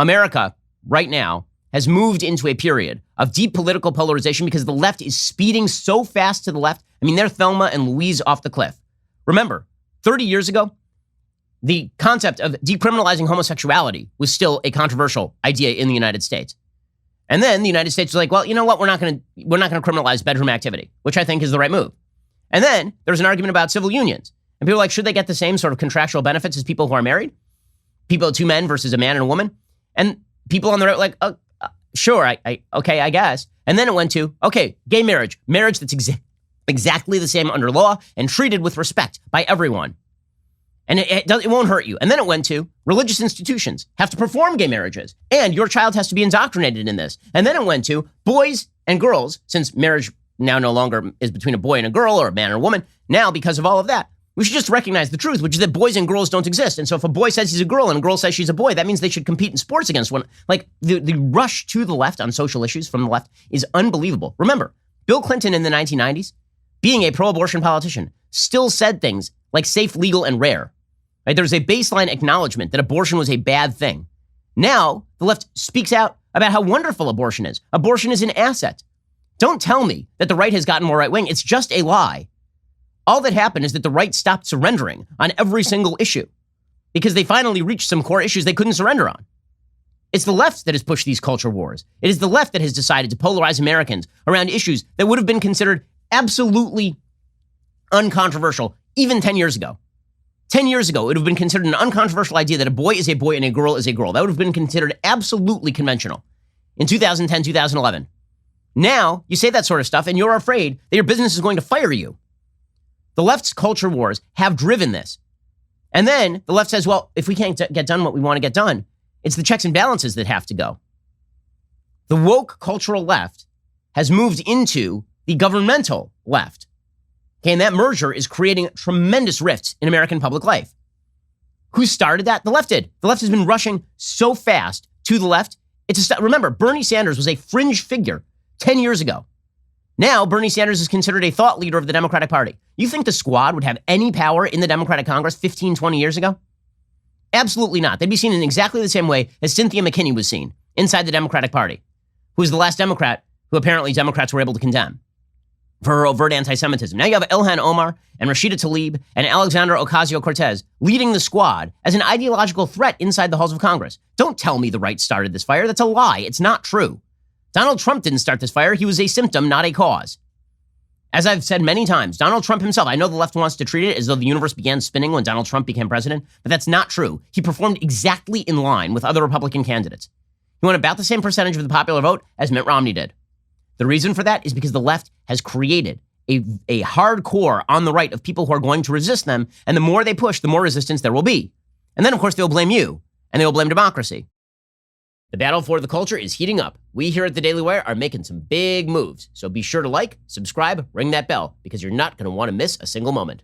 America right now has moved into a period of deep political polarization because the left is speeding so fast to the left. I mean, they're Thelma and Louise off the cliff. Remember, 30 years ago, the concept of decriminalizing homosexuality was still a controversial idea in the United States. And then the United States was like, well, you know what? We're not going to criminalize bedroom activity, which I think is the right move. And then there's an argument about civil unions. And people are like, should they get the same sort of contractual benefits as people who are married? People, two men versus a man and a woman? And people on the right were like, sure, okay, I guess. And then it went to, okay, gay marriage that's exactly the same under law and treated with respect by everyone. And it won't hurt you. And then it went to religious institutions have to perform gay marriages, and your child has to be indoctrinated in this. And then it went to boys and girls, since marriage now no longer is between a boy and a girl or a man and a woman. Now, because of all of that, we should just recognize the truth, which is that boys and girls don't exist. And so if a boy says he's a girl and a girl says she's a boy, that means they should compete in sports against one. Like the rush to the left on social issues from the left is unbelievable. Remember, Bill Clinton in the 1990s, being a pro-abortion politician, still said things like safe, legal, and rare. Right? There's a baseline acknowledgement that abortion was a bad thing. Now, the left speaks out about how wonderful abortion is. Abortion is an asset. Don't tell me that the right has gotten more right-wing. It's just a lie. All that happened is that the right stopped surrendering on every single issue because they finally reached some core issues they couldn't surrender on. It's the left that has pushed these culture wars. It is the left that has decided to polarize Americans around issues that would have been considered absolutely uncontroversial even 10 years ago. 10 years ago, it would have been considered an uncontroversial idea that a boy is a boy and a girl is a girl. That would have been considered absolutely conventional in 2010, 2011. Now, you say that sort of stuff and you're afraid that your business is going to fire you. The left's culture wars have driven this. And then the left says, well, if we can't get done what we want to get done, it's the checks and balances that have to go. The woke cultural left has moved into the governmental left. Okay, and that merger is creating tremendous rifts in American public life. Who started that? The left did. The left has been rushing so fast to the left. Remember, Bernie Sanders was a fringe figure 10 years ago. Now, Bernie Sanders is considered a thought leader of the Democratic Party. You think the Squad would have any power in the Democratic Congress 15, 20 years ago? Absolutely not. They'd be seen in exactly the same way as Cynthia McKinney was seen inside the Democratic Party, who was the last Democrat who apparently Democrats were able to condemn for her overt anti-Semitism. Now you have Ilhan Omar and Rashida Tlaib and Alexandra Ocasio-Cortez leading the Squad as an ideological threat inside the halls of Congress. Don't tell me the right started this fire. That's a lie. It's not true. Donald Trump didn't start this fire. He was a symptom, not a cause. As I've said many times, Donald Trump himself, I know the left wants to treat it as though the universe began spinning when Donald Trump became president, but that's not true. He performed exactly in line with other Republican candidates. He won about the same percentage of the popular vote as Mitt Romney did. The reason for that is because the left has created a hardcore on the right of people who are going to resist them, and the more they push, the more resistance there will be. And then, of course, they'll blame you, and they will blame democracy. The battle for the culture is heating up. We here at the Daily Wire are making some big moves, so be sure to like, subscribe, ring that bell, because you're not going to want to miss a single moment.